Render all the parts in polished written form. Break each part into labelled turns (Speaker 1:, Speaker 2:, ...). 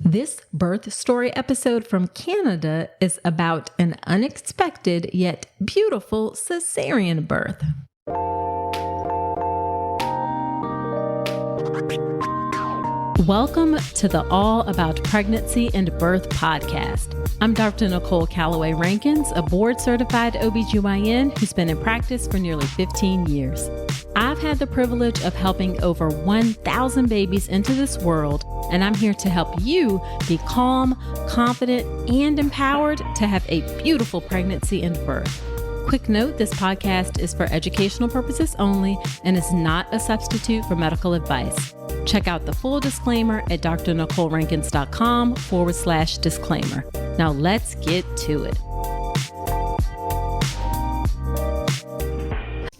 Speaker 1: This birth story episode from Canada is about an unexpected yet beautiful cesarean birth. Welcome to the All About Pregnancy and Birth podcast. I'm Dr. Nicole Calloway Rankins, a board-certified OBGYN who's been in practice for nearly 15 years. I've had the privilege of helping over 1,000 babies into this world, and I'm here to help you be calm, confident, and empowered to have a beautiful pregnancy and birth. Quick note, this podcast is for educational purposes only and is not a substitute for medical advice. Check out the full disclaimer at drnicolerankins.com/disclaimer. Now let's get to it.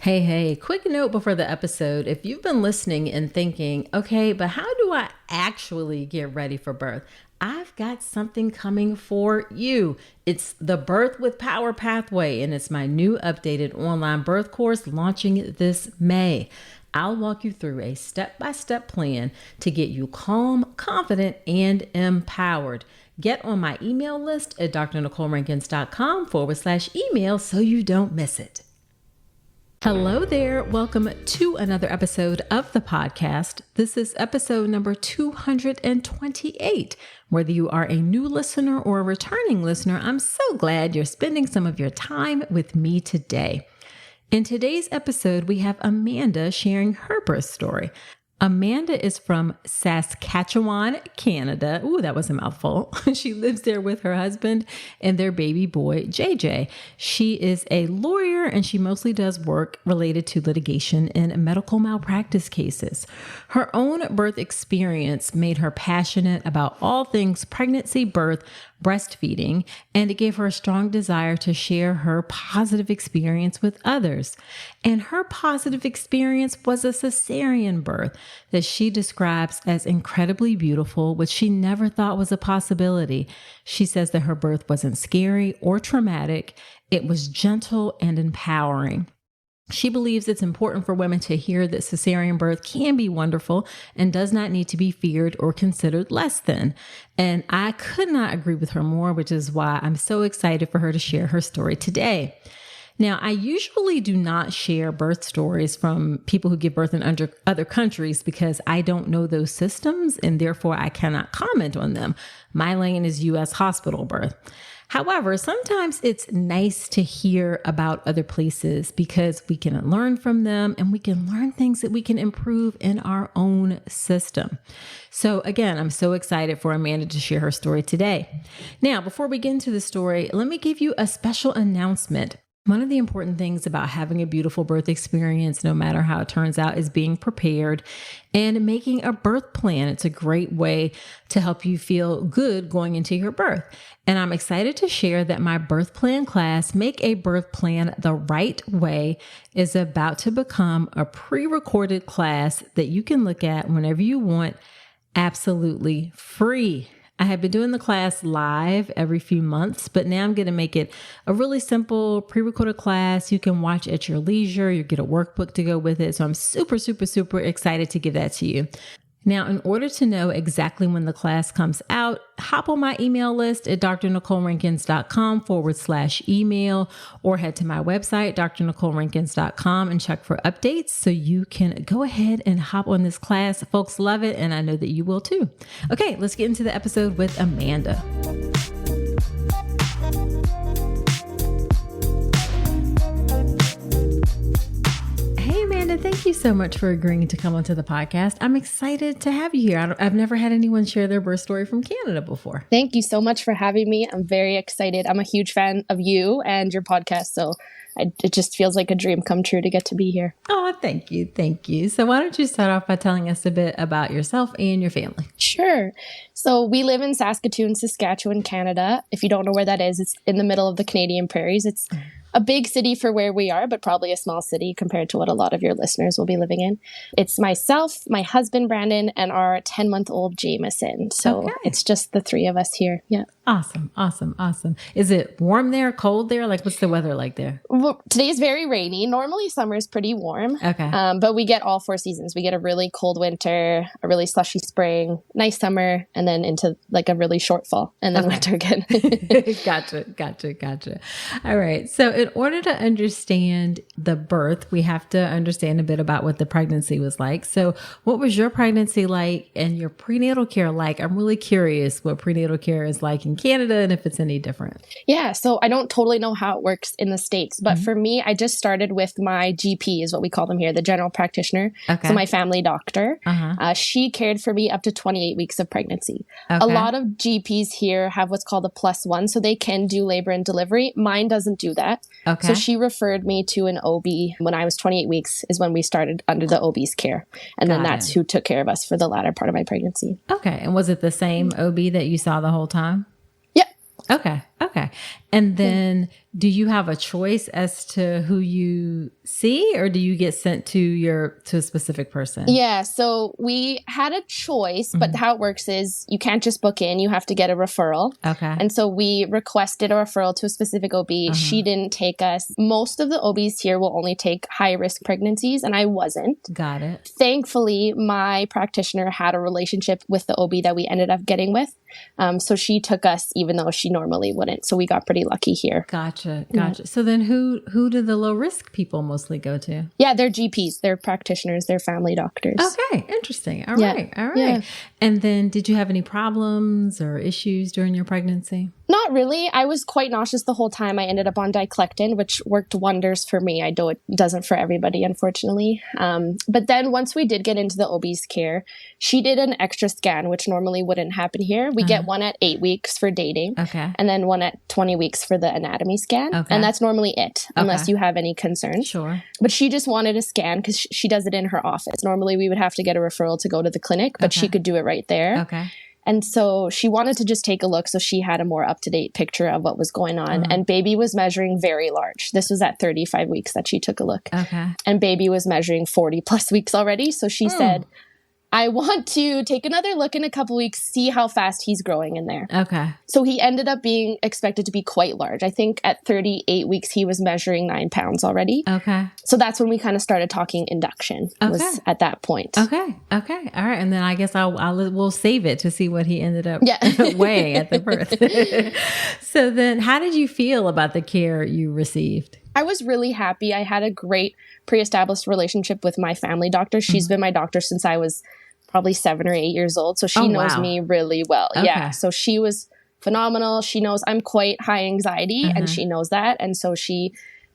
Speaker 1: Hey, quick note before the episode. If you've been listening and thinking, okay, but how do I actually get ready for birth? I've got something coming for you. It's the Birth with Power Pathway, and it's my new updated online birth course launching this May. I'll walk you through a step-by-step plan to get you calm, confident, and empowered. Get on my email list at drnicolerankins.com/email so you don't miss it. Hello there. Welcome to another episode of the podcast. This is episode number 228. Whether you are a new listener or a returning listener, I'm so glad you're spending some of your time with me today. In today's episode, we have Amanda sharing her birth story. Amanda is from Saskatchewan, Canada. Ooh, that was a mouthful. She lives there with her husband and their baby boy, JJ. She is a lawyer and she mostly does work related to litigation and medical malpractice cases. Her own birth experience made her passionate about all things pregnancy, birth, breastfeeding, and it gave her a strong desire to share her positive experience with others. And her positive experience was a cesarean birth that she describes as incredibly beautiful, which she never thought was a possibility. She says that her birth wasn't scary or traumatic. It was gentle and empowering. She believes it's important for women to hear that cesarean birth can be wonderful and does not need to be feared or considered less than. And I could not agree with her more, which is why I'm so excited for her to share her story today. Now, I usually do not share birth stories from people who give birth in other countries because I don't know those systems and therefore I cannot comment on them. My lane is U.S. hospital birth. However, sometimes it's nice to hear about other places because we can learn from them and we can learn things that we can improve in our own system. So again, I'm so excited for Amanda to share her story today. Now, before we get into the story, let me give you a special announcement. One of the important things about having a beautiful birth experience, no matter how it turns out, is being prepared and making a birth plan. It's a great way to help you feel good going into your birth. And I'm excited to share that my birth plan class, Make a Birth Plan the Right Way, is about to become a pre-recorded class that you can look at whenever you want, absolutely free. I have been doing the class live every few months, but now I'm going to make it a really simple pre-recorded class you can watch at your leisure. You get a workbook to go with it. So I'm super excited to give that to you. Now, in order to know exactly when the class comes out, hop on my email list at drnicolerankins.com/email or head to my website, drnicolerankins.com, and check for updates so you can go ahead and hop on this class. Folks love it, and I know that you will too. Okay, let's get into the episode with Amanda. Thank you so much for agreeing to come onto the podcast. I'm excited to have you here. I've never had anyone share their birth story from Canada before.
Speaker 2: Thank you so much for having me. I'm very excited. I'm a huge fan of you and your podcast, so it just feels like a dream come true to get to be here.
Speaker 1: Oh, thank you. Thank you. So why don't you start off by telling us a bit about yourself and your family?
Speaker 2: Sure. So we live in Saskatoon, Saskatchewan, Canada. If you don't know where that is, it's in the middle of the Canadian prairies. It's a big city for where we are, but probably a small city compared to what a lot of your listeners will be living in. It's myself, my husband, Brandon, and our 10-month-old Jameson. So It's just the three of us here. Yeah.
Speaker 1: Awesome. Awesome. Awesome. Is it warm there, cold there? Like, what's the weather like there?
Speaker 2: Well, today is very rainy. Normally summer is pretty warm.
Speaker 1: Okay.
Speaker 2: But we get all 4 seasons. We get a really cold winter, a really slushy spring, nice summer, and then into like a really short fall and then winter again.
Speaker 1: Gotcha. All right. So in order to understand the birth, we have to understand a bit about what the pregnancy was like. So what was your pregnancy like and your prenatal care like? I'm really curious what prenatal care is like in Canada and if it's any different.
Speaker 2: Yeah, so I don't totally know how it works in the States, but for me, I just started with my GP is what we call them here, the general practitioner.
Speaker 1: Okay.
Speaker 2: So my family doctor, she cared for me up to 28 weeks of pregnancy. A lot of GPs here have what's called a +1, so they can do labor and delivery. Mine doesn't do that.
Speaker 1: Okay.
Speaker 2: So she referred me to an OB when I was 28 weeks is when we started under the OB's care. And then that's who took care of us for the latter part of my pregnancy.
Speaker 1: Okay. And was it the same OB that you saw the whole time?
Speaker 2: Yeah.
Speaker 1: Okay. And then do you have a choice as to who you see or do you get sent to a specific person?
Speaker 2: Yeah. So we had a choice, but how it works is you can't just book in, you have to get a referral.
Speaker 1: Okay.
Speaker 2: And so we requested a referral to a specific OB. She didn't take us. Most of the OBs here will only take high risk pregnancies and I wasn't.
Speaker 1: Got it.
Speaker 2: Thankfully, my practitioner had a relationship with the OB that we ended up getting with. So she took us even though she normally wouldn't. So we got pretty lucky here.
Speaker 1: Gotcha. So then who do the low risk people mostly go to?
Speaker 2: Yeah, they're GPs, they're practitioners, they're family doctors.
Speaker 1: Okay. Interesting. All right.
Speaker 2: Yeah.
Speaker 1: And then did you have any problems or issues during your pregnancy?
Speaker 2: Not really. I was quite nauseous the whole time. I ended up on expectant, which worked wonders for me. I know it doesn't for everybody, unfortunately. But then once we did get into the OB's care, she did an extra scan, which normally wouldn't happen here. We get one at 8 weeks for dating.
Speaker 1: Okay.
Speaker 2: And then one at 20 weeks for the anatomy scan.
Speaker 1: Okay.
Speaker 2: And that's normally it, unless you have any concerns.
Speaker 1: Sure.
Speaker 2: But she just wanted a scan because she does it in her office. Normally we would have to get a referral to go to the clinic, but she could do it right there.
Speaker 1: Okay.
Speaker 2: And so she wanted to just take a look so she had a more up-to-date picture of what was going on. And baby was measuring very large. This was at 35 weeks that she took a look.
Speaker 1: Okay.
Speaker 2: And baby was measuring 40 plus weeks already. So she said, I want to take another look in a couple weeks, see how fast he's growing in there.
Speaker 1: Okay.
Speaker 2: So he ended up being expected to be quite large. I think at 38 weeks, he was measuring 9 pounds already.
Speaker 1: Okay.
Speaker 2: So that's when we kind of started talking induction was at that point.
Speaker 1: Okay. All right. And then I guess we'll save it to see what he ended up weighing at the birth. So then how did you feel about the care you received?
Speaker 2: I was really happy. I had a great pre-established relationship with my family doctor. She's been my doctor since I was probably 7 or 8 years old. So she knows me really well.
Speaker 1: Okay.
Speaker 2: Yeah. So she was phenomenal. She knows I'm quite high anxiety and she knows that. And so she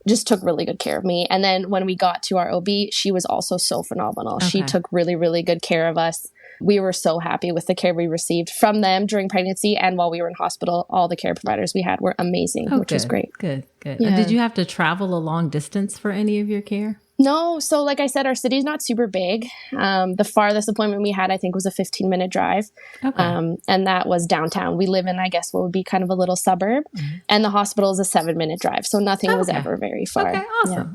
Speaker 2: just took really good care of me. And then when we got to our OB, she was also so phenomenal. Okay. She took really, really good care of us. We were so happy with the care we received from them during pregnancy and while we were in hospital. All the care providers we had were amazing, which was great.
Speaker 1: Good.
Speaker 2: Yeah.
Speaker 1: Did you have to travel a long distance for any of your care?
Speaker 2: No. So like I said, our city's not super big. The farthest appointment we had, I think, was a 15-minute drive. Okay. And that was downtown. We live in, I guess, what would be kind of a little suburb. And the hospital is a 7-minute drive. So nothing was ever very far.
Speaker 1: Okay.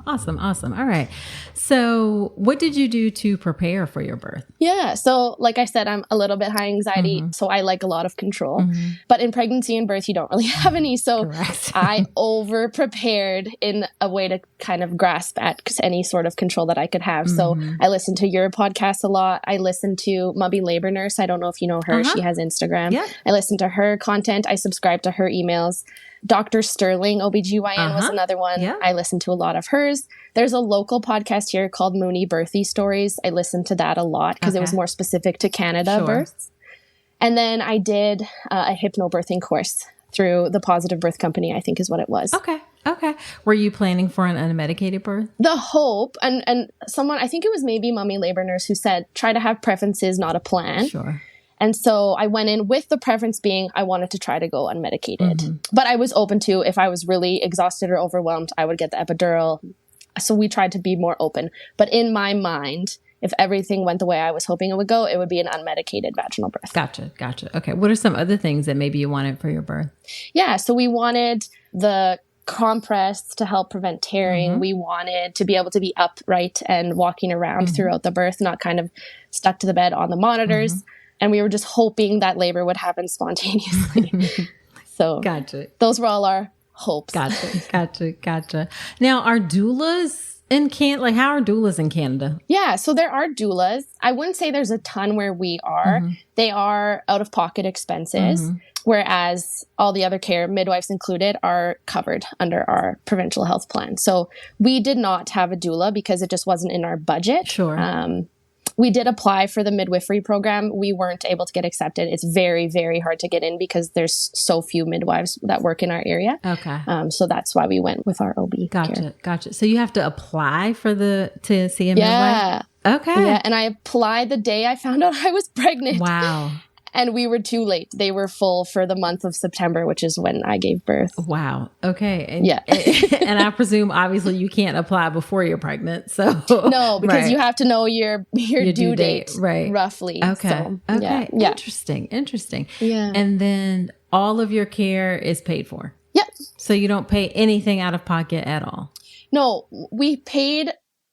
Speaker 1: Awesome. All right. So what did you do to prepare for your birth?
Speaker 2: Yeah. So like I said, I'm a little bit high anxiety. So I like a lot of control. But in pregnancy and birth, you don't really have any. So I over prepared in a way to kind of grasp at any sort of control that I could have. So I listened to your podcast a lot. I listened to Mubby Labor Nurse. I don't know if you know her. She has Instagram. Yeah. I listened to her content. I subscribed to her emails. Dr. Sterling, OBGYN was another one. Yeah. I listened to a lot of hers. There's a local podcast here called Mooney Birthy Stories. I listened to that a lot because it was more specific to Canada births. And then I did a hypnobirthing course through the Positive Birth Company, I think is what it was.
Speaker 1: Okay. Were you planning for an unmedicated birth?
Speaker 2: The hope, and someone, I think it was maybe Mummy Labor Nurse who said, try to have preferences, not a plan.
Speaker 1: Sure.
Speaker 2: And so I went in with the preference being I wanted to try to go unmedicated. But I was open to, if I was really exhausted or overwhelmed, I would get the epidural. So we tried to be more open. But in my mind, if everything went the way I was hoping it would go, it would be an unmedicated vaginal birth.
Speaker 1: Gotcha. Okay. What are some other things that maybe you wanted for your birth?
Speaker 2: Yeah. So we wanted the compress to help prevent tearing. We wanted to be able to be upright and walking around throughout the birth, not kind of stuck to the bed on the monitors. And we were just hoping that labor would happen spontaneously. So
Speaker 1: Gotcha.
Speaker 2: those were all our hopes.
Speaker 1: Gotcha. Now, are doulas in Canada? Like, how are doulas in Canada?
Speaker 2: Yeah, so there are doulas. I wouldn't say there's a ton where we are.
Speaker 1: Mm-hmm.
Speaker 2: They are out-of-pocket expenses, whereas all the other care, midwives included, are covered under our provincial health plan. So we did not have a doula because it just wasn't in our budget.
Speaker 1: Sure.
Speaker 2: We did apply for the midwifery program. We weren't able to get accepted. It's very, very hard to get in because there's so few midwives that work in our area.
Speaker 1: Okay.
Speaker 2: So that's why we went with our OB care.
Speaker 1: Gotcha. So you have to apply to see a midwife? Okay.
Speaker 2: Yeah, and I applied the day I found out I was pregnant.
Speaker 1: Wow.
Speaker 2: And we were too late. They were full for the month of September, which is when I gave birth.
Speaker 1: Wow. Okay. And,
Speaker 2: yeah.
Speaker 1: And I presume, obviously, you can't apply before you're pregnant. So
Speaker 2: no, because you have to know your due date,
Speaker 1: right?
Speaker 2: Roughly.
Speaker 1: Okay.
Speaker 2: So,
Speaker 1: okay.
Speaker 2: Yeah.
Speaker 1: Interesting.
Speaker 2: Yeah.
Speaker 1: And then all of your care is paid for.
Speaker 2: Yep.
Speaker 1: So you don't pay anything out of pocket at all.
Speaker 2: No, we paid.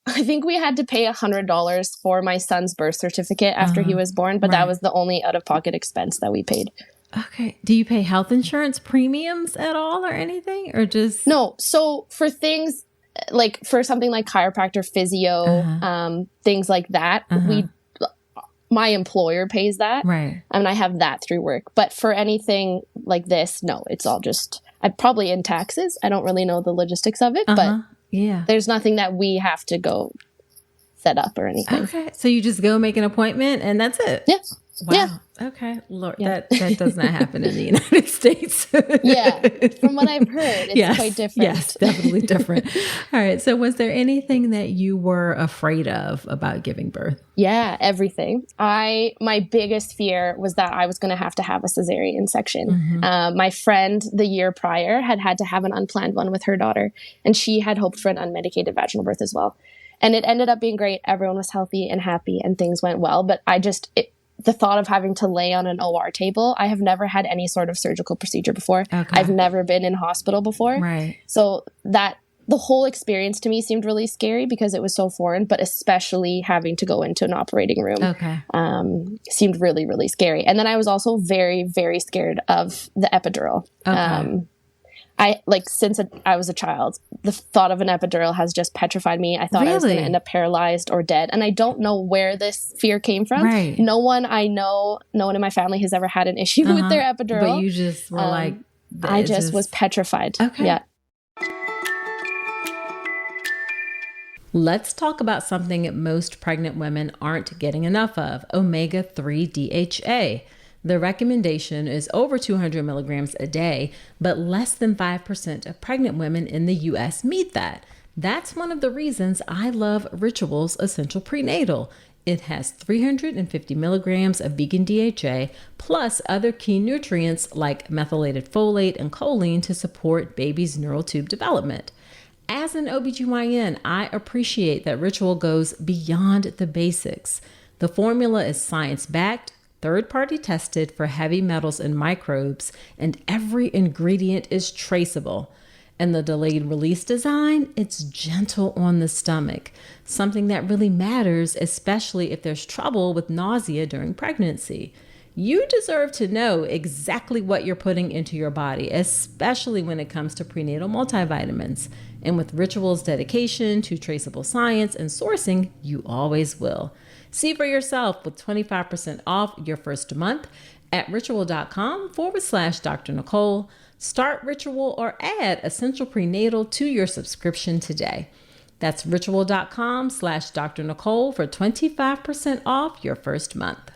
Speaker 2: I think we had to pay $100 for my son's birth certificate after he was born, but that was the only out-of-pocket expense that we paid.
Speaker 1: Okay. Do you pay health insurance premiums at all or anything, or just
Speaker 2: no? So for things like for something like chiropractor, physio, things like that, my employer pays that,
Speaker 1: right?
Speaker 2: And I have that through work. But for anything like this, no, it's all just probably in taxes. I don't really know the logistics of it, but.
Speaker 1: Yeah.
Speaker 2: There's nothing that we have to go set up or anything.
Speaker 1: Okay. So you just go make an appointment and that's it?
Speaker 2: Yeah.
Speaker 1: Wow.
Speaker 2: Yeah.
Speaker 1: Okay. Lord, that does not happen in the United States.
Speaker 2: Yeah. From what I've heard, it's quite different.
Speaker 1: Yes, definitely different. All right. So was there anything that you were afraid of about giving birth?
Speaker 2: Yeah, everything. My biggest fear was that I was going to have a cesarean section. My friend the year prior had to have an unplanned one with her daughter, and she had hoped for an unmedicated vaginal birth as well. And it ended up being great. Everyone was healthy and happy and things went well. But the thought of having to lay on an OR table, I have never had any sort of surgical procedure before. Okay. I've never been in hospital before.
Speaker 1: Right.
Speaker 2: So the whole experience to me seemed really scary because it was so foreign, but especially having to go into an operating room seemed really, really scary. And then I was also very, very scared of the epidural.
Speaker 1: Okay.
Speaker 2: Since I was a child, the thought of an epidural has just petrified me. I thought I was going to end up paralyzed or dead. And I don't know where this fear came from.
Speaker 1: Right.
Speaker 2: No one in my family has ever had an issue with their epidural.
Speaker 1: But you just were
Speaker 2: I just was petrified.
Speaker 1: Okay.
Speaker 2: Yeah.
Speaker 1: Let's talk about something most pregnant women aren't getting enough of, omega-3 DHA. The recommendation is over 200 milligrams a day, but less than 5% of pregnant women in the U.S. meet that. That's one of the reasons I love Ritual's Essential Prenatal. It has 350 milligrams of vegan DHA, plus other key nutrients like methylated folate and choline to support baby's neural tube development. As an OBGYN, I appreciate that Ritual goes beyond the basics. The formula is science-backed, third-party tested for heavy metals and microbes, and every ingredient is traceable. And the delayed release design, it's gentle on the stomach, something that really matters, especially if there's trouble with nausea during pregnancy. You deserve to know exactly what you're putting into your body, especially when it comes to prenatal multivitamins. And with Ritual's dedication to traceable science and sourcing, you always will. See for yourself with 25% off your first month at ritual.com/Dr. Nicole. Start Ritual or add Essential Prenatal to your subscription today. That's ritual.com/Dr. Nicole for 25% off your first month.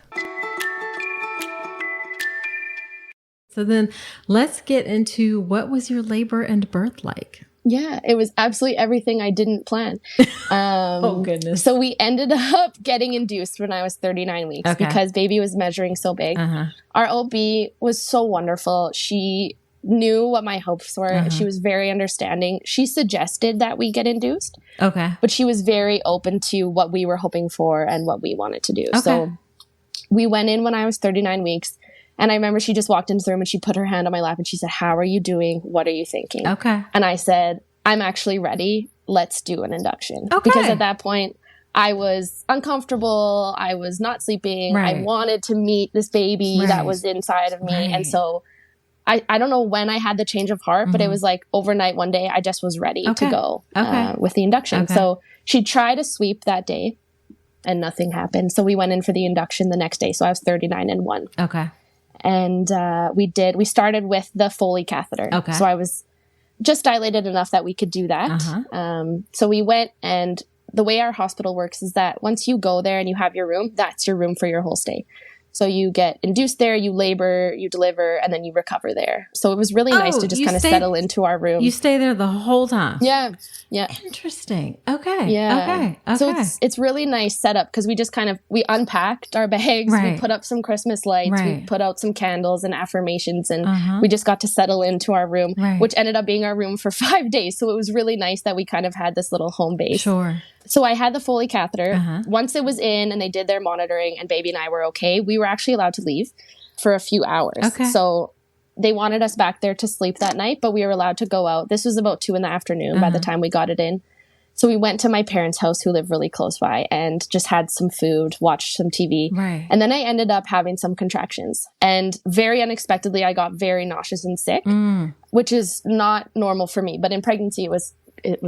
Speaker 1: So then let's get into, what was your labor and birth like?
Speaker 2: Yeah, it was absolutely everything I didn't plan.
Speaker 1: Oh, goodness.
Speaker 2: So we ended up getting induced when I was 39 weeks because baby was measuring so big. Our OB was so wonderful. She knew what my hopes were. She was very understanding. She suggested that we get induced.
Speaker 1: Okay.
Speaker 2: But she was very open to what we were hoping for and what we wanted to do. Okay. So we went in when I was 39 weeks. And I remember she just walked into the room and she put her hand on my lap and she said, "How are you doing? What are you thinking?"
Speaker 1: Okay.
Speaker 2: And I said, "I'm actually ready. Let's do an induction."
Speaker 1: Okay.
Speaker 2: Because at that point, I was uncomfortable. I was not sleeping.
Speaker 1: Right.
Speaker 2: I wanted to meet this baby that was inside of me.
Speaker 1: Right.
Speaker 2: And so I don't know when I had the change of heart, but it was like overnight one day, I just was ready to go with the induction.
Speaker 1: Okay.
Speaker 2: So she tried a sweep that day and nothing happened. So we went in for the induction the next day. So I was 39 and 1.
Speaker 1: Okay.
Speaker 2: And we started with the Foley catheter.
Speaker 1: Okay.
Speaker 2: So I was just dilated enough that we could do that. So we went, and the way our hospital works is that once you go there and you have your room, that's your room for your whole stay. So you get induced there, you labor, you deliver, and then you recover there. So it was really nice to just kind of settle into our room.
Speaker 1: You stay there the whole time?
Speaker 2: Yeah. Yeah.
Speaker 1: Interesting. Okay.
Speaker 2: Yeah.
Speaker 1: Okay.
Speaker 2: So it's really nice setup because we just we unpacked our bags, we put up some Christmas lights, we put out some candles and affirmations, and we just got to settle into our room, which ended up being our room for 5 days. So it was really nice that we kind of had this little home base.
Speaker 1: Sure.
Speaker 2: So I had the Foley catheter. Once it was in and they did their monitoring and baby and I were okay, we were actually allowed to leave for a few hours.
Speaker 1: Okay.
Speaker 2: So they wanted us back there to sleep that night, but we were allowed to go out. This was about 2 p.m. by the time we got it in. So we went to my parents' house, who live really close by, and just had some food, watched some TV.
Speaker 1: Right.
Speaker 2: And then I ended up having some contractions. And very unexpectedly, I got very nauseous and sick, which is not normal for me. But in pregnancy, it was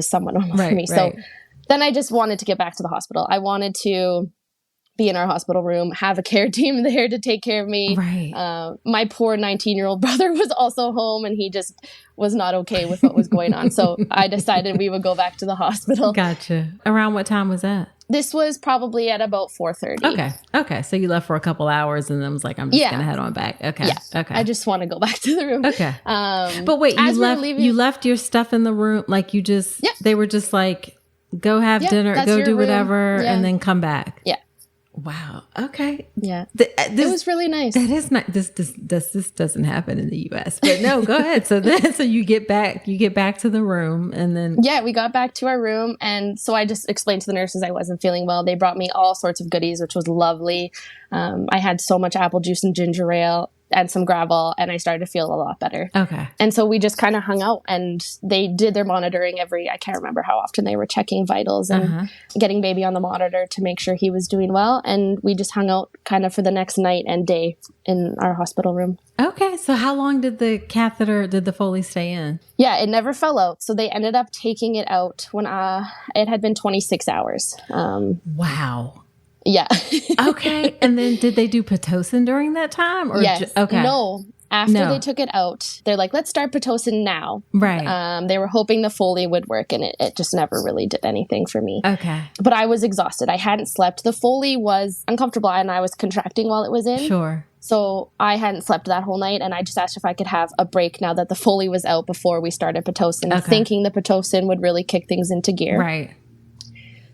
Speaker 2: somewhat normal for me. So then I just wanted to get back to the hospital. I wanted to be in our hospital room, have a care team there to take care of me.
Speaker 1: Right.
Speaker 2: My poor 19-year-old brother was also home, and he just was not okay with what was going on. So I decided we would go back to the hospital.
Speaker 1: Gotcha. Around what time was that?
Speaker 2: This was probably at about 4:30.
Speaker 1: Okay. So you left for a couple hours and then was like, I'm just going to head on back. Okay.
Speaker 2: Yeah.
Speaker 1: Okay.
Speaker 2: I just want to go back to the room.
Speaker 1: Okay. But wait, you left your stuff in the room? Like you just, they were just like, go have dinner, go do whatever, and then come back.
Speaker 2: Yeah.
Speaker 1: Wow. Okay.
Speaker 2: Yeah. It was really nice.
Speaker 1: That is not, this doesn't happen in the US, but no, go ahead. So you get back to the room and then.
Speaker 2: Yeah, we got back to our room. And so I just explained to the nurses I wasn't feeling well. They brought me all sorts of goodies, which was lovely. I had so much apple juice and ginger ale and some Gravol, and I started to feel a lot better.
Speaker 1: Okay.
Speaker 2: And so we just kind of hung out, and they did their monitoring I can't remember how often they were checking vitals and getting baby on the monitor to make sure he was doing well. And we just hung out kind of for the next night and day in our hospital room.
Speaker 1: Okay. So how long did the Foley stay in?
Speaker 2: Yeah, it never fell out. So they ended up taking it out when it had been 26 hours.
Speaker 1: Wow.
Speaker 2: Yeah.
Speaker 1: Okay. And then did they do Pitocin during that time? Or
Speaker 2: yes.
Speaker 1: Okay.
Speaker 2: No. After they took it out, they're like, let's start Pitocin now.
Speaker 1: Right.
Speaker 2: They were hoping the Foley would work, and it just never really did anything for me.
Speaker 1: Okay.
Speaker 2: But I was exhausted. I hadn't slept. The Foley was uncomfortable, and I was contracting while it was in.
Speaker 1: Sure.
Speaker 2: So I hadn't slept that whole night, and I just asked if I could have a break now that the Foley was out before we started Pitocin, thinking the Pitocin would really kick things into gear.
Speaker 1: Right.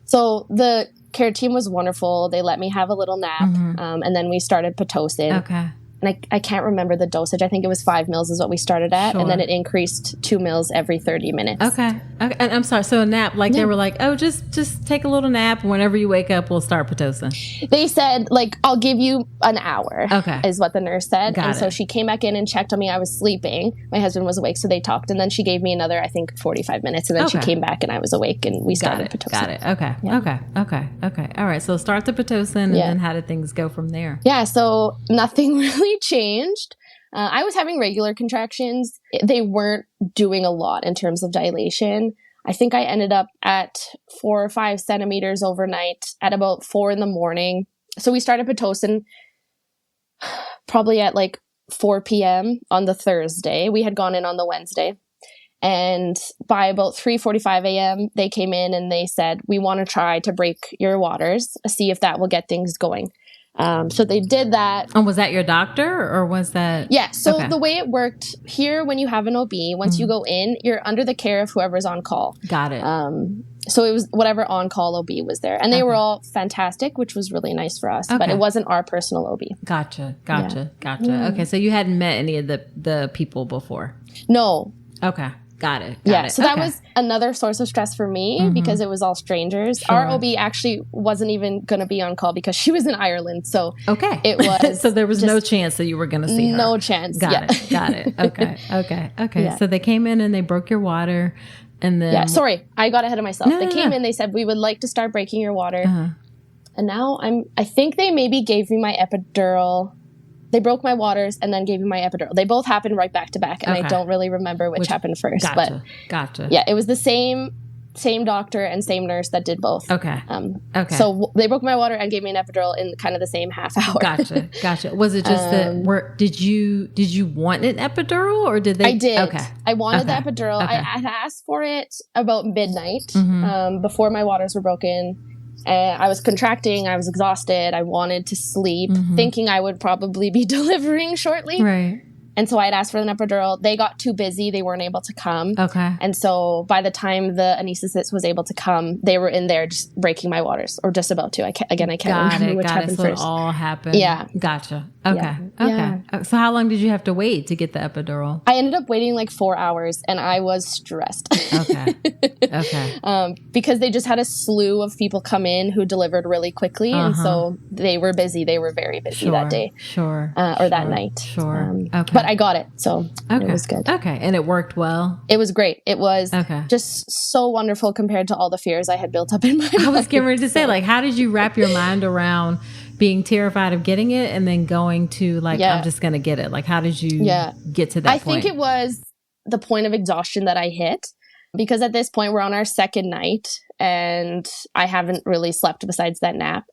Speaker 2: So the care team was wonderful. They let me have a little nap, and then we started Pitocin.
Speaker 1: Okay.
Speaker 2: And I can't remember the dosage. I think it was 5 mils is what we started at.
Speaker 1: Sure.
Speaker 2: And then it increased 2 mils every 30 minutes.
Speaker 1: Okay. And I'm sorry. So a nap, like they were like, oh, just take a little nap. Whenever you wake up, we'll start Pitocin.
Speaker 2: They said, like, I'll give you an hour.
Speaker 1: Okay.
Speaker 2: Is what the nurse said.
Speaker 1: Got
Speaker 2: and
Speaker 1: it.
Speaker 2: so she came back in and checked on me. I was sleeping. My husband was awake. So they talked. And then she gave me another, I think, 45 minutes. And then she came back and I was awake and we started Pitocin.
Speaker 1: Got it. Okay. Yeah. Okay. All right. So start the Pitocin and then how did things go from there?
Speaker 2: Yeah. So nothing really changed. I was having regular contractions. They weren't doing a lot in terms of dilation. I think I ended up at 4 or 5 centimeters overnight at about 4 a.m. So we started Pitocin probably at like 4 p.m. on the Thursday. We had gone in on the Wednesday. And by about 3:45 a.m., they came in and they said, we want to try to break your waters, see if that will get things going. So they did that.
Speaker 1: And was that your doctor or was that?
Speaker 2: Yeah. So the way it worked here, when you have an OB, once you go in, you're under the care of whoever's on call.
Speaker 1: Got it.
Speaker 2: So it was whatever on-call OB was there. And they were all fantastic, which was really nice for us. But it wasn't our personal OB.
Speaker 1: Gotcha. Okay. So you hadn't met any of the people before?
Speaker 2: No.
Speaker 1: Okay. Got it.
Speaker 2: So that was another source of stress for me because it was all strangers. Sure. Our OB actually wasn't even going to be on call because she was in Ireland. So it was.
Speaker 1: So there was no chance that you were going to see her.
Speaker 2: No chance.
Speaker 1: Got it. Okay. Yeah. So they came in and they broke your water and then. Yeah.
Speaker 2: Sorry. I got ahead of myself. They came in, they said, we would like to start breaking your water. And now I think they maybe gave me my epidural They broke my waters and then gave me my epidural. They both happened right back to back, and I don't really remember which happened first.
Speaker 1: Gotcha.
Speaker 2: Yeah, it was the same doctor and same nurse that did both.
Speaker 1: Okay.
Speaker 2: So they broke my water and gave me an epidural in kind of the same half hour.
Speaker 1: Gotcha. Was it just that? Did you want an epidural, or did they?
Speaker 2: I did.
Speaker 1: Okay.
Speaker 2: I wanted the epidural. I had asked for it about midnight, before my waters were broken. I was contracting. I was exhausted. I wanted to sleep, thinking I would probably be delivering shortly.
Speaker 1: Right.
Speaker 2: And so I had asked for an epidural. They got too busy. They weren't able to come.
Speaker 1: Okay.
Speaker 2: And so by the time the anesthetist was able to come, they were in there just breaking my waters, or just about to. I can't remember which happened first.
Speaker 1: So it all happened.
Speaker 2: Yeah.
Speaker 1: Gotcha. Okay.
Speaker 2: Yeah.
Speaker 1: So how long did you have to wait to get the epidural?
Speaker 2: I ended up waiting like 4 hours, and I was stressed.
Speaker 1: Okay.
Speaker 2: Because they just had a slew of people come in who delivered really quickly. And so they were busy. They were very busy that day.
Speaker 1: Or
Speaker 2: that night.
Speaker 1: Okay.
Speaker 2: But I got it. So it was good.
Speaker 1: Okay. And it worked well?
Speaker 2: It was great. It was just so wonderful compared to all the fears I had built up in my mind.
Speaker 1: I was getting ready to say, like, how did you wrap your mind around being terrified of getting it and then going to like, I'm just going to get it? Like, how did you get to that point?
Speaker 2: I think it was the point of exhaustion that I hit, because at this point we're on our second night and I haven't really slept besides that nap.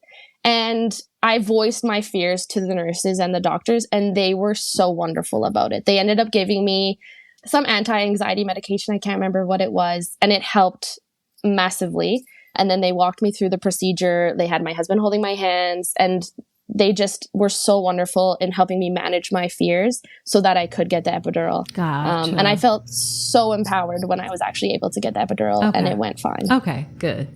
Speaker 2: And I voiced my fears to the nurses and the doctors, and they were so wonderful about it. They ended up giving me some anti-anxiety medication. I can't remember what it was, and it helped massively. And then they walked me through the procedure. They had my husband holding my hands, and they just were so wonderful in helping me manage my fears so that I could get the epidural.
Speaker 1: Gotcha.
Speaker 2: And I felt so empowered when I was actually able to get the epidural, and it went fine.
Speaker 1: Okay, good.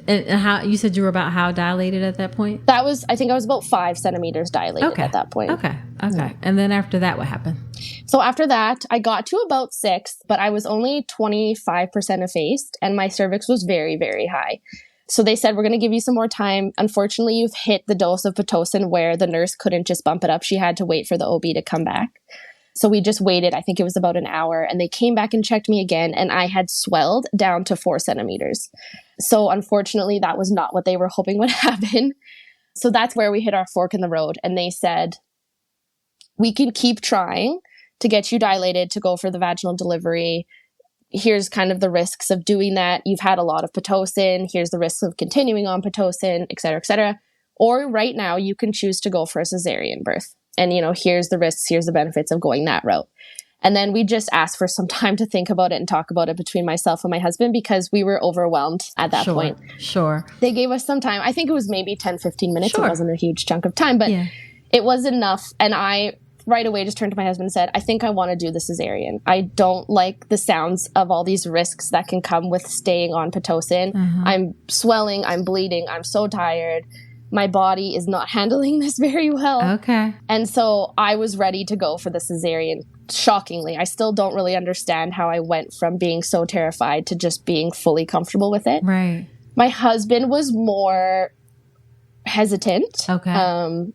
Speaker 1: And how you said you were about how dilated at that point?
Speaker 2: I think I was about 5 centimeters dilated at that point.
Speaker 1: Okay. And then after that, what happened?
Speaker 2: So after that, I got to about 6, but I was only 25% effaced, and my cervix was very, very high. So they said, we're going to give you some more time. Unfortunately, you've hit the dose of Pitocin where the nurse couldn't just bump it up. She had to wait for the OB to come back. So we just waited. I think it was about an hour, and they came back and checked me again, and I had swelled down to 4 centimeters. So unfortunately, that was not what they were hoping would happen. So that's where we hit our fork in the road. And they said, we can keep trying to get you dilated to go for the vaginal delivery. Here's kind of the risks of doing that. You've had a lot of Pitocin. Here's the risks of continuing on Pitocin, et cetera, et cetera. Or right now you can choose to go for a cesarean birth. And, here's the risks, here's the benefits of going that route. And then we just asked for some time to think about it and talk about it between myself and my husband, because we were overwhelmed at that point.
Speaker 1: Sure.
Speaker 2: They gave us some time. I think it was maybe 10, 15 minutes. It wasn't a huge chunk of time, but it was enough. And I right away just turned to my husband and said, I think I want to do the cesarean. I don't like the sounds of all these risks that can come with staying on Pitocin. I'm swelling, I'm bleeding, I'm so tired. My body is not handling this very well.
Speaker 1: Okay.
Speaker 2: And so I was ready to go for the cesarean. Shockingly, I still don't really understand how I went from being so terrified to just being fully comfortable with it.
Speaker 1: Right.
Speaker 2: My husband was more hesitant.
Speaker 1: Okay.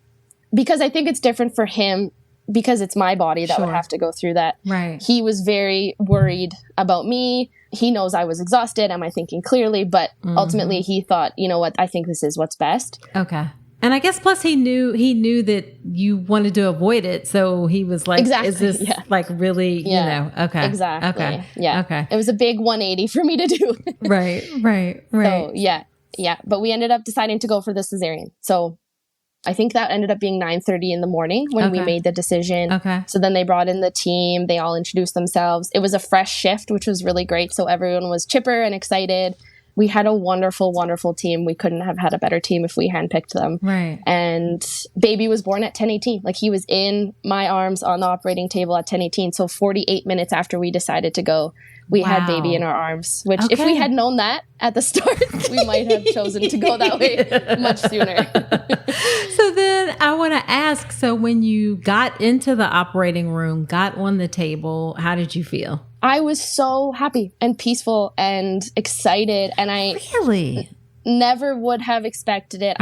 Speaker 2: Because I think it's different for him, because it's my body that would have to go through that.
Speaker 1: Right.
Speaker 2: He was very worried about me. He knows I was exhausted. Am I thinking clearly? But ultimately he thought, you know what, I think this is what's best.
Speaker 1: Okay. And I guess plus he knew that you wanted to avoid it. So he was like, is this like really, okay.
Speaker 2: Exactly.
Speaker 1: Okay.
Speaker 2: Yeah.
Speaker 1: Okay.
Speaker 2: It was a big 180 for me to do.
Speaker 1: Right.
Speaker 2: So yeah. But we ended up deciding to go for the cesarean. So I think that ended up being 9:30 in the morning when we made the decision.
Speaker 1: Okay.
Speaker 2: So then they brought in the team. They all introduced themselves. It was a fresh shift, which was really great. So everyone was chipper and excited. We had a wonderful, wonderful team. We couldn't have had a better team if we handpicked them.
Speaker 1: Right.
Speaker 2: And baby was born at 10:18. Like, he was in my arms on the operating table at 10:18. So 48 minutes after we decided to go, we had baby in our arms, which if we had known that at the start, we might have chosen to go that way much sooner.
Speaker 1: So then I want to ask, so when you got into the operating room, got on the table, how did you feel?
Speaker 2: I was so happy and peaceful and excited. And I
Speaker 1: really
Speaker 2: never would have expected it.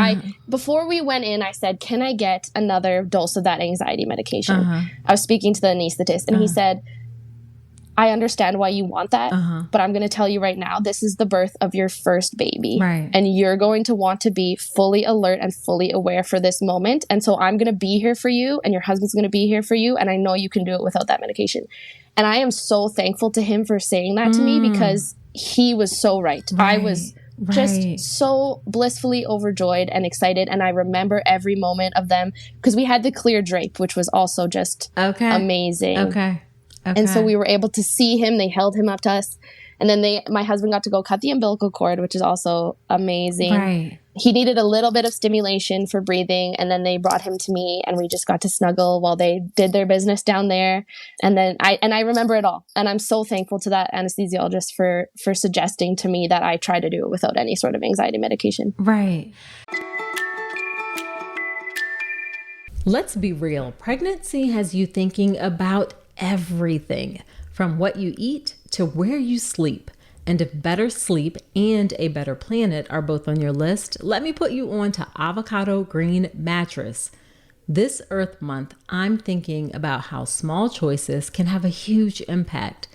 Speaker 2: Before we went in, I said, can I get another dose of that anxiety medication? I was speaking to the anesthetist and he said, I understand why you want that, but I'm going to tell you right now, this is the birth of your first baby.
Speaker 1: Right.
Speaker 2: And you're going to want to be fully alert and fully aware for this moment. And so I'm going to be here for you, and your husband's going to be here for you. And I know you can do it without that medication. And I am so thankful to him for saying that to me, because he was so right. I was just so blissfully overjoyed and excited. And I remember every moment of them, because we had the clear drape, which was also just amazing.
Speaker 1: Okay.
Speaker 2: And so we were able to see him. They held him up to us. And then my husband got to go cut the umbilical cord, which is also amazing.
Speaker 1: Right.
Speaker 2: He needed a little bit of stimulation for breathing. And then they brought him to me, and we just got to snuggle while they did their business down there. And then I remember it all. And I'm so thankful to that anesthesiologist for suggesting to me that I try to do it without any sort of anxiety medication.
Speaker 1: Right. Let's be real. Pregnancy has you thinking about everything, from what you eat to where you sleep. And if better sleep and a better planet are both on your list, let me put you on to Avocado Green Mattress. This Earth Month, I'm thinking about how small choices can have a huge impact.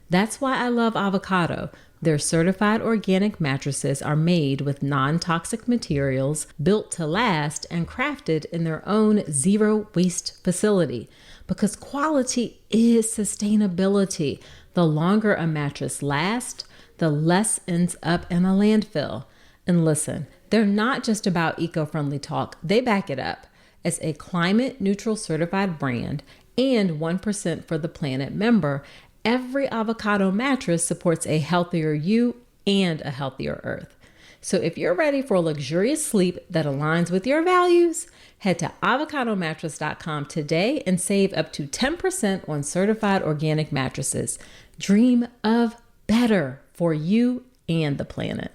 Speaker 1: That's why I love Avocado. Their certified organic mattresses are made with non-toxic materials, built to last, and crafted in their own zero waste facility. Because quality is sustainability. The longer a mattress lasts, the less ends up in a landfill. And listen, they're not just about eco-friendly talk. They back it up. As a climate neutral certified brand and 1% for the planet member, every Avocado mattress supports a healthier you and a healthier earth. So if you're ready for luxurious sleep that aligns with your values, head to avocadomattress.com today and save up to 10% on certified organic mattresses. Dream of better for you and the planet.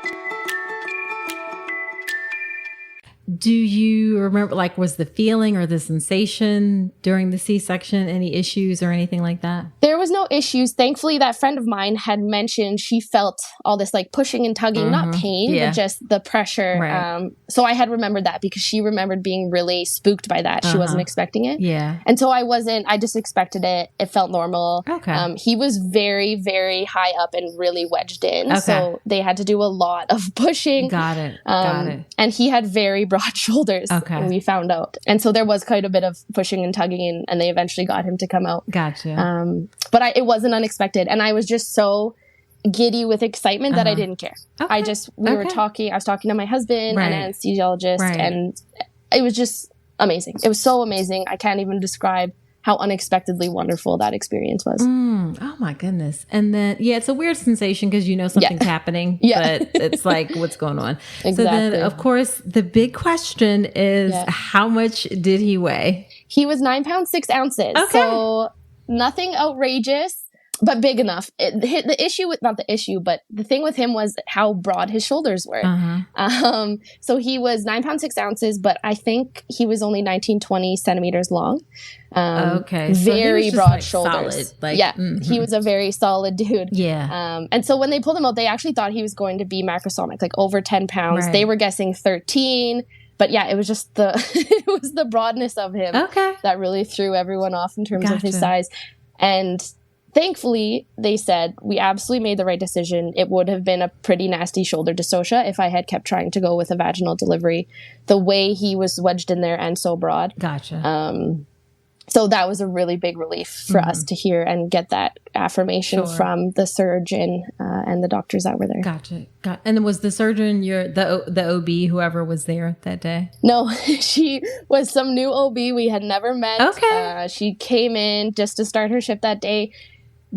Speaker 1: Do you remember, like, was the feeling or the sensation during the C-section any issues or anything like that?
Speaker 2: There was no issues. Thankfully, that friend of mine had mentioned she felt all this like pushing and tugging, not pain, but just the pressure.
Speaker 1: Right.
Speaker 2: So I had remembered that because she remembered being really spooked by that. She wasn't expecting it.
Speaker 1: Yeah.
Speaker 2: And so I just expected it. It felt normal.
Speaker 1: Okay.
Speaker 2: He was very, very high up and really wedged in.
Speaker 1: Okay.
Speaker 2: So they had to do a lot of pushing.
Speaker 1: Got it.
Speaker 2: And he had very broad shoulders.
Speaker 1: Okay.
Speaker 2: We found out. And so there was quite a bit of pushing and tugging, and they eventually got him to come out.
Speaker 1: Gotcha.
Speaker 2: But it wasn't unexpected. And I was just so giddy with excitement that I didn't care.
Speaker 1: Okay.
Speaker 2: I was talking to my husband, an anesthesiologist, and it was just amazing. It was so amazing. I can't even describe how unexpectedly wonderful that experience was.
Speaker 1: Oh my goodness. And then, it's a weird sensation because you know something's happening, but it's like, what's going on?
Speaker 2: Exactly.
Speaker 1: So then, of course, the big question is, how much did he weigh?
Speaker 2: He was 9 pounds, 6 ounces.
Speaker 1: Okay.
Speaker 2: So nothing outrageous, but big enough. The thing with him was how broad his shoulders were. So he was 9 pounds, 6 ounces, but I think he was only 19-20 centimeters long.
Speaker 1: Okay.
Speaker 2: Very
Speaker 1: so
Speaker 2: broad
Speaker 1: like
Speaker 2: shoulders.
Speaker 1: Solid,
Speaker 2: he was a very solid dude.
Speaker 1: Yeah.
Speaker 2: And so when they pulled him out, they actually thought he was going to be macrosomic, like over 10 pounds.
Speaker 1: Right.
Speaker 2: They were guessing 13. But it was just it was the broadness of him that really threw everyone off in terms of his size. And thankfully, they said, we absolutely made the right decision. It would have been a pretty nasty shoulder dystocia if I had kept trying to go with a vaginal delivery, the way he was wedged in there and so broad.
Speaker 1: Gotcha.
Speaker 2: So that was a really big relief for us to hear and get that affirmation from the surgeon and the doctors that were there.
Speaker 1: Gotcha. And then was the surgeon the OB, whoever was there that day?
Speaker 2: No, she was some new OB we had never met.
Speaker 1: Okay.
Speaker 2: She came in just to start her shift that day.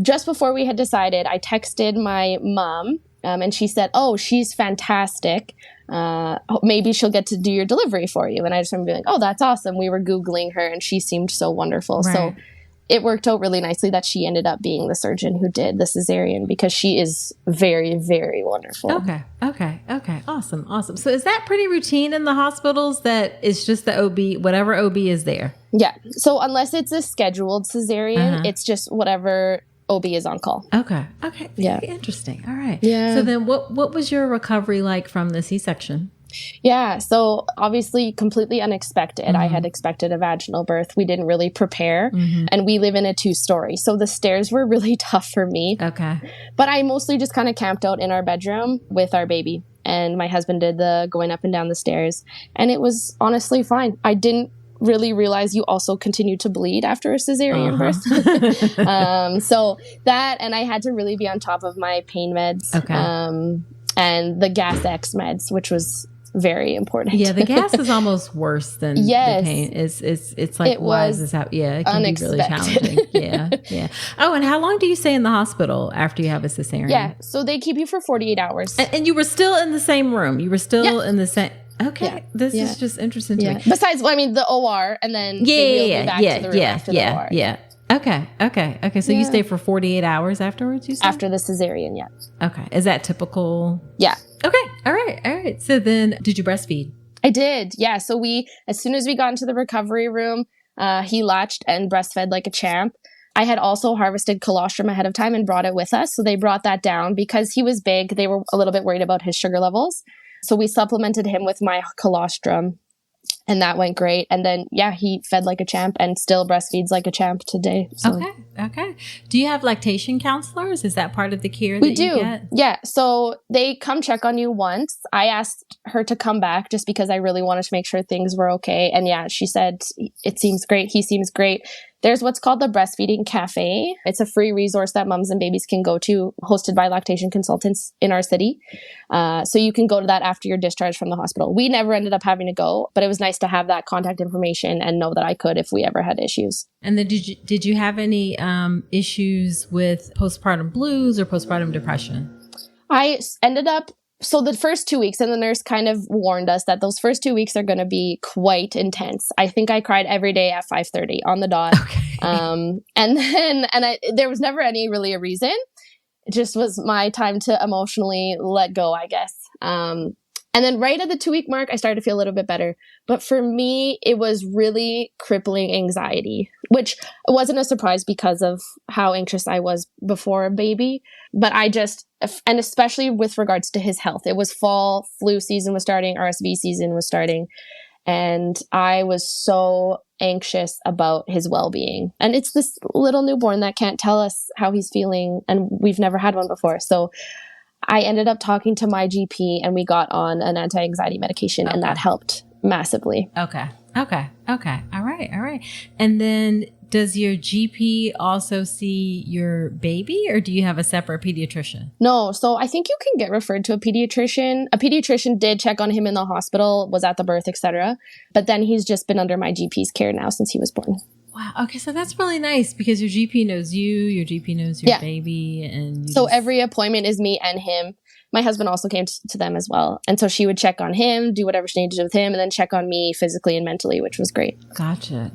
Speaker 2: Just before we had decided, I texted my mom and she said, "Oh, she's fantastic. Maybe she'll get to do your delivery for you." And I just remember being like, "Oh, that's awesome." We were Googling her and she seemed so wonderful.
Speaker 1: Right.
Speaker 2: So it worked out really nicely that she ended up being the surgeon who did the cesarean, because she is very, very wonderful.
Speaker 1: Okay. Awesome. So is that pretty routine in the hospitals that it's just the OB, whatever OB is there?
Speaker 2: Yeah. So unless it's a scheduled cesarean, it's just whatever OB is on call.
Speaker 1: Okay.
Speaker 2: Yeah.
Speaker 1: Interesting. All right.
Speaker 2: Yeah.
Speaker 1: So then what was your recovery like from the C-section?
Speaker 2: Yeah. So obviously completely unexpected. I had expected a vaginal birth. We didn't really prepare. And we live in a 2-story. So the stairs were really tough for me.
Speaker 1: Okay.
Speaker 2: But I mostly just kind of camped out in our bedroom with our baby. And my husband did the going up and down the stairs. And it was honestly fine. I didn't really realize you also continue to bleed after a cesarean birth. So that, and I had to really be on top of my pain meds.
Speaker 1: Okay.
Speaker 2: And the gas X meds, which was very important.
Speaker 1: Yeah, the gas is almost worse than the pain. It's like, why is this happening? Yeah, it can be really challenging. Yeah. Oh, and how long do you stay in the hospital after you have a cesarean?
Speaker 2: Yeah, so they keep you for 48 hours.
Speaker 1: And you were still in the same room. You were still in the same. Okay, this is just interesting to me.
Speaker 2: Besides, well, I mean, the OR, and then they wheeled me back to the room after the OR.
Speaker 1: Yeah. Okay. So you stay for 48 hours afterwards, you said?
Speaker 2: After the cesarean, yeah.
Speaker 1: Okay. Is that typical?
Speaker 2: Yeah.
Speaker 1: Okay. All right. So then, did you breastfeed?
Speaker 2: I did. Yeah. So as soon as we got into the recovery room, he latched and breastfed like a champ. I had also harvested colostrum ahead of time and brought it with us. So they brought that down because he was big. They were a little bit worried about his sugar levels. So we supplemented him with my colostrum. And that went great. And then, he fed like a champ and still breastfeeds like a champ today. So.
Speaker 1: Okay. Do you have lactation counselors? Is that part of the care
Speaker 2: we
Speaker 1: that
Speaker 2: do.
Speaker 1: You get?
Speaker 2: Yeah. So they come check on you once. I asked her to come back just because I really wanted to make sure things were okay. And she said, it seems great. He seems great. There's what's called the Breastfeeding Cafe. It's a free resource that moms and babies can go to, hosted by lactation consultants in our city. So you can go to that after you're discharged from the hospital. We never ended up having to go, but it was nice to have that contact information and know that I could if we ever had issues.
Speaker 1: And then did you have any issues with postpartum blues or postpartum depression?
Speaker 2: I ended up, so the first 2 weeks, and the nurse kind of warned us that those first 2 weeks are going to be quite intense. I think I cried every day at 5:30 on the dot. Okay. There was never really a reason. It just was my time to emotionally let go, I guess. And then right at the 2-week mark, I started to feel a little bit better. But for me, it was really crippling anxiety, which wasn't a surprise because of how anxious I was before a baby. But and especially with regards to his health, it was fall, flu season was starting, RSV season was starting. And I was so anxious about his well-being. And it's this little newborn that can't tell us how he's feeling. And we've never had one before. So I ended up talking to my GP and we got on an anti-anxiety medication and that helped massively.
Speaker 1: Okay. All right. And then does your GP also see your baby or do you have a separate pediatrician?
Speaker 2: No. So I think you can get referred to a pediatrician. A pediatrician did check on him in the hospital, was at the birth, etc. But then he's just been under my GP's care now since he was born.
Speaker 1: Wow. Okay. So that's really nice because your GP knows you, your GP knows your baby. And
Speaker 2: so every appointment is me and him. My husband also came to them as well. And so she would check on him, do whatever she needed to do with him, and then check on me physically and mentally, which was great.
Speaker 1: Gotcha.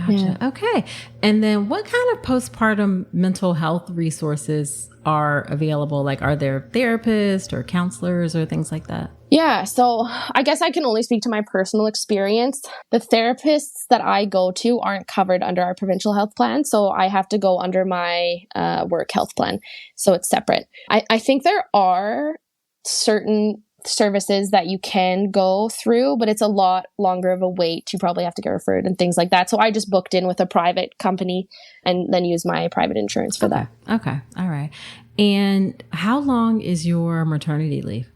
Speaker 1: Yeah. Okay. And then what kind of postpartum mental health resources are available? Like, are there therapists or counselors or things like that?
Speaker 2: Yeah, so I guess I can only speak to my personal experience. The therapists that I go to aren't covered under our provincial health plan, so I have to go under my work health plan. So it's separate. I think there are certain services that you can go through, but it's a lot longer of a wait. You probably have to get referred and things like that. So I just booked in with a private company and then use my private insurance for that.
Speaker 1: Okay. All right. And how long is your maternity leave?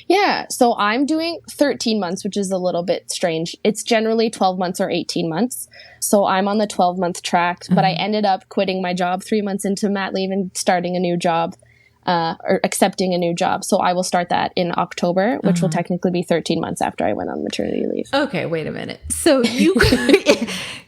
Speaker 2: Yeah, so I'm doing 13 months, which is a little bit strange. It's generally 12 months or 18 months. So I'm on the 12-month track, but I ended up quitting my job 3 months into mat leave and starting a new job, or accepting a new job. So I will start that in October, which will technically be 13 months after I went on maternity leave.
Speaker 1: Okay, wait a minute. So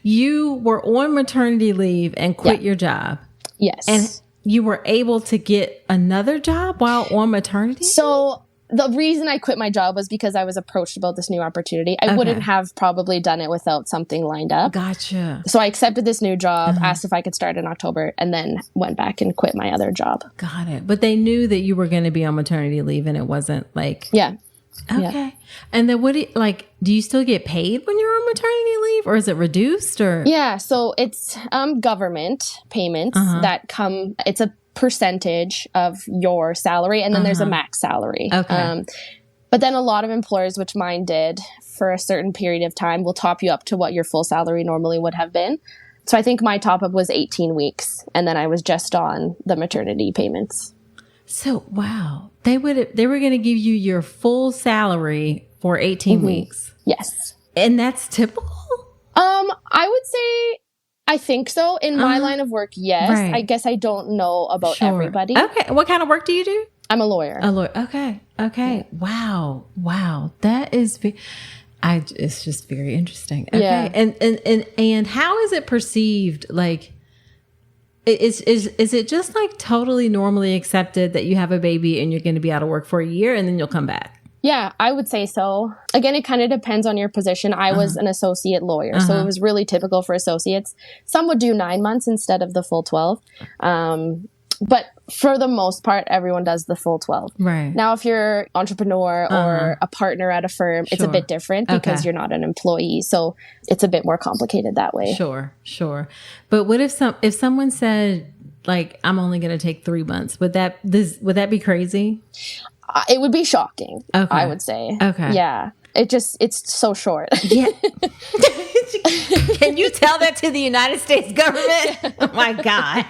Speaker 1: you were on maternity leave and quit your job.
Speaker 2: Yes.
Speaker 1: And you were able to get another job while on maternity?
Speaker 2: So the reason I quit my job was because I was approached about this new opportunity. I wouldn't have probably done it without something lined up.
Speaker 1: Gotcha.
Speaker 2: So I accepted this new job, asked if I could start in October, and then went back and quit my other job.
Speaker 1: Got it. But they knew that you were going to be on maternity leave and it wasn't like...
Speaker 2: Yeah.
Speaker 1: Okay. Yeah. And then do you still get paid when you're on maternity leave or is it reduced or?
Speaker 2: Yeah. So it's government payments that come, it's a percentage of your salary and then there's a max salary.
Speaker 1: Okay.
Speaker 2: But then a lot of employers, which mine did, for a certain period of time, will top you up to what your full salary normally would have been. So I think my top up was 18 weeks, and then I was just on the maternity payments.
Speaker 1: So, wow. They were going to give you your full salary for 18 weeks.
Speaker 2: Yes.
Speaker 1: And that's typical?
Speaker 2: I would say, I think so. In my line of work, yes.
Speaker 1: Right.
Speaker 2: I guess I don't know about everybody.
Speaker 1: Okay. What kind of work do you do?
Speaker 2: I'm a lawyer.
Speaker 1: A lawyer. Okay. Yeah. Wow. That is, it's just very interesting. Okay. Yeah. And how is it perceived? Like, is it just like totally normally accepted that you have a baby and you're going to be out of work for a year and then you'll come back?
Speaker 2: Yeah, I would say so. Again, it kind of depends on your position. I was an associate lawyer, so it was really typical for associates. Some would do 9 months instead of the full 12. But for the most part, everyone does the full 12.
Speaker 1: Right.
Speaker 2: Now, if you're an entrepreneur or a partner at a firm, it's a bit different because you're not an employee. So it's a bit more complicated that way.
Speaker 1: Sure. But what if someone said, like, I'm only going to take 3 months? Would that be crazy?
Speaker 2: It would be shocking, I would say.
Speaker 1: Okay.
Speaker 2: Yeah. It's so short.
Speaker 1: Yeah. Can you tell that to the United States government? Oh my God.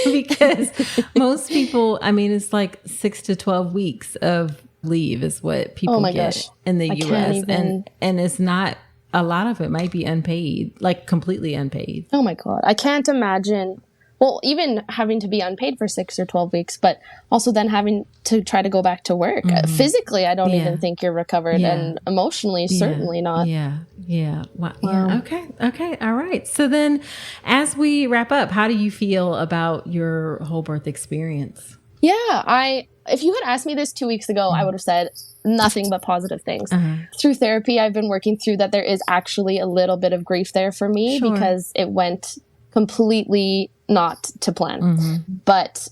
Speaker 1: Because most people, I mean, it's like 6 to 12 weeks of leave is what people get in the US. And it's not, a lot of it might be unpaid, like completely unpaid.
Speaker 2: Oh my God. I can't imagine. Well, even having to be unpaid for 6 or 12 weeks, but also then having to try to go back to work. Physically, I don't even think you're recovered. And emotionally, certainly not.
Speaker 1: Yeah. Wow. Yeah. Okay. All right. So then as we wrap up, how do you feel about your whole birth experience?
Speaker 2: Yeah. If you had asked me this 2 weeks ago, I would have said nothing but positive things. Through therapy, I've been working through that there is actually a little bit of grief there for me because it went completely not to plan. But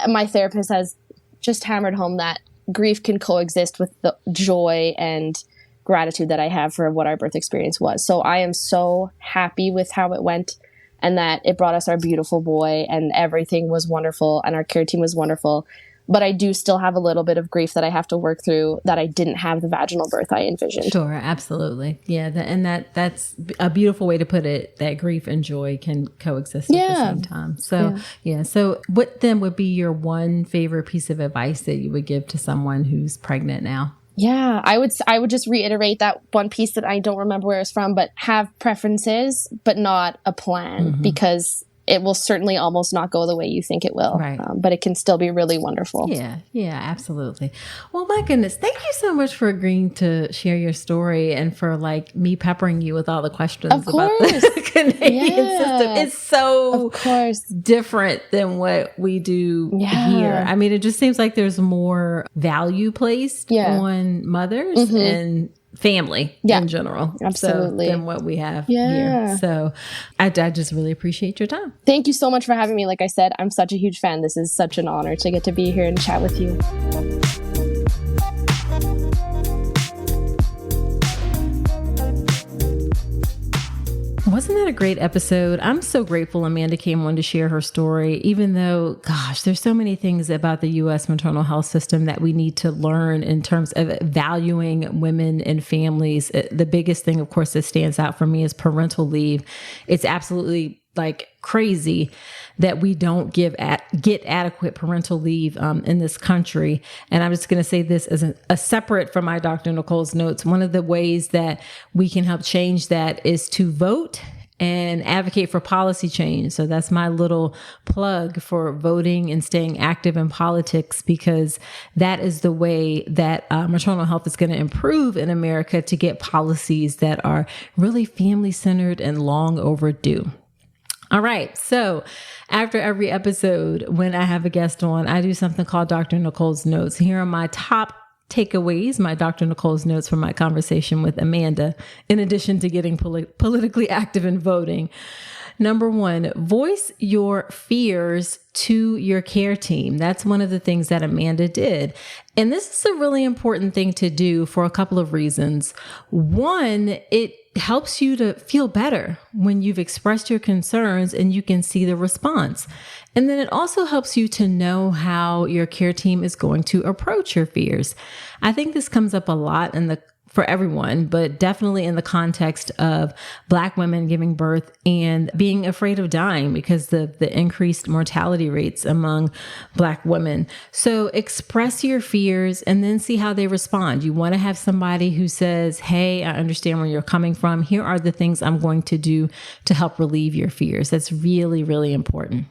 Speaker 2: my therapist has just hammered home that grief can coexist with the joy and gratitude that I have for what our birth experience was. So I am so happy with how it went and that it brought us our beautiful boy and everything was wonderful and our care team was wonderful. But I do still have a little bit of grief that I have to work through that I didn't have the vaginal birth I envisioned.
Speaker 1: Sure, absolutely. Yeah, that's a beautiful way to put it, that grief and joy can coexist at the same time. So, so what then would be your one favorite piece of advice that you would give to someone who's pregnant now?
Speaker 2: Yeah, I would just reiterate that one piece that I don't remember where it's from, but have preferences, but not a plan because it will certainly almost not go the way you think it will.
Speaker 1: Right.
Speaker 2: But it can still be really wonderful.
Speaker 1: Yeah, absolutely. Well, my goodness, thank you so much for agreeing to share your story and for like me peppering you with all the questions about the Canadian system. It's so different than what we do here. I mean, it just seems like there's more value placed on mothers and family in general.
Speaker 2: Absolutely.
Speaker 1: Than what we have here. So I just really appreciate your time.
Speaker 2: Thank you so much for having me. Like I said, I'm such a huge fan. This is such an honor to get to be here and chat with you.
Speaker 1: Wasn't that a great episode? I'm so grateful Amanda came on to share her story, even though, gosh, there's so many things about the U.S. maternal health system that we need to learn in terms of valuing women and families. The biggest thing, of course, that stands out for me is parental leave. It's absolutely like crazy that we don't get adequate parental leave in this country. And I'm just going to say this as a separate from my Dr. Nicole's notes. One of the ways that we can help change that is to vote and advocate for policy change. So that's my little plug for voting and staying active in politics, because that is the way that maternal health is going to improve in America, to get policies that are really family-centered and long overdue. All right. So after every episode, when I have a guest on, I do something called Dr. Nicole's Notes. Here are my top takeaways, my Dr. Nicole's notes from my conversation with Amanda, in addition to getting politically active and voting. Number one, voice your fears to your care team. That's one of the things that Amanda did. And this is a really important thing to do for a couple of reasons. One, it helps you to feel better when you've expressed your concerns and you can see the response. And then it also helps you to know how your care team is going to approach your fears. I think this comes up a lot for everyone, but definitely in the context of Black women giving birth and being afraid of dying because of the increased mortality rates among Black women. So express your fears and then see how they respond. You want to have somebody who says, hey, I understand where you're coming from. Here are the things I'm going to do to help relieve your fears. That's really, really important.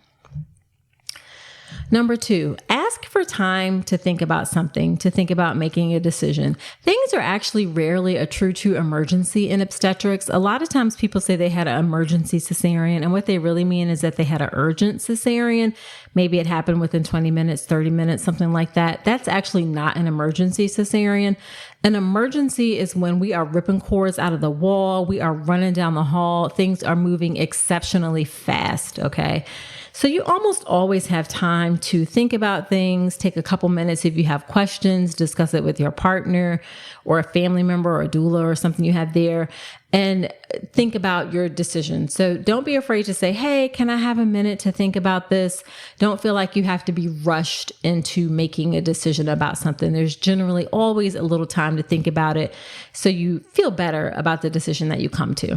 Speaker 1: Number two, ask for time to think about something, to think about making a decision. Things are actually rarely a true emergency in obstetrics. A lot of times people say they had an emergency cesarean, and what they really mean is that they had an urgent cesarean. Maybe it happened within 20 minutes, 30 minutes, something like that. That's actually not an emergency cesarean. An emergency is when we are ripping cords out of the wall, we are running down the hall, things are moving exceptionally fast, okay? So you almost always have time to think about things, take a couple minutes if you have questions, discuss it with your partner or a family member or a doula or something you have there, and think about your decision. So don't be afraid to say, hey, can I have a minute to think about this? Don't feel like you have to be rushed into making a decision about something. There's generally always a little time to think about it so you feel better about the decision that you come to.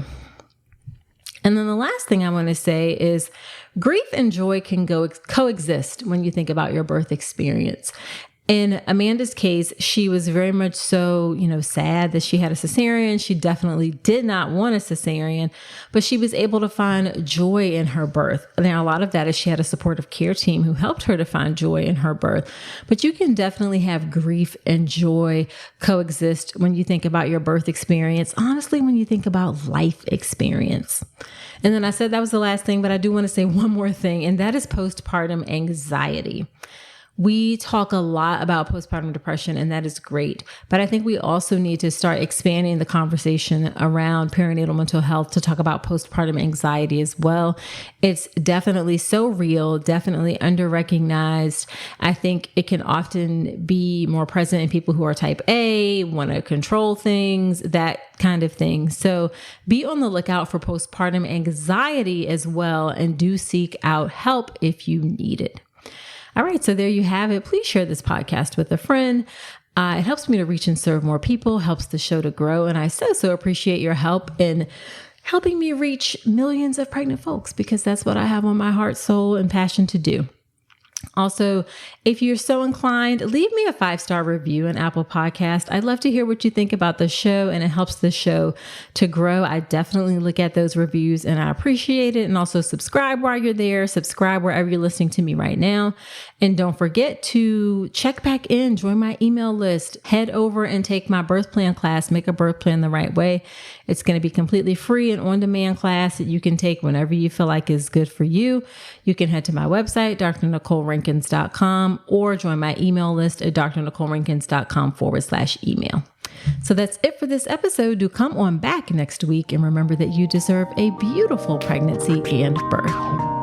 Speaker 1: And then the last thing I want to say is grief and joy can coexist when you think about your birth experience. In Amanda's case, she was very much so, sad that she had a cesarean. She definitely did not want a cesarean, but she was able to find joy in her birth. Now, a lot of that is she had a supportive care team who helped her to find joy in her birth. But you can definitely have grief and joy coexist when you think about your birth experience. Honestly, when you think about life experience. And then I said that was the last thing, but I do want to say one more thing, and that is postpartum anxiety. We talk a lot about postpartum depression, and that is great. But I think we also need to start expanding the conversation around perinatal mental health to talk about postpartum anxiety as well. It's definitely so real, definitely under-recognized. I think it can often be more present in people who are type A, want to control things, that kind of thing. So be on the lookout for postpartum anxiety as well, and do seek out help if you need it. All right, so there you have it. Please share this podcast with a friend. It helps me to reach and serve more people, helps the show to grow. And I so appreciate your help in helping me reach millions of pregnant folks, because that's what I have on my heart, soul, and passion to do. Also, if you're so inclined, leave me a 5-star review in Apple Podcast. I'd love to hear what you think about the show, and it helps the show to grow. I definitely look at those reviews and I appreciate it. And also subscribe while you're there. Subscribe wherever you're listening to me right now. And don't forget to check back in, join my email list, head over and take my birth plan class, Make a Birth Plan the Right Way. It's going to be completely free and on-demand class that you can take whenever you feel like is good for you. You can head to my website, drnicolerankins.com, or join my email list at drnicolerankins.com/email. So that's it for this episode. Do come on back next week, and remember that you deserve a beautiful pregnancy and birth.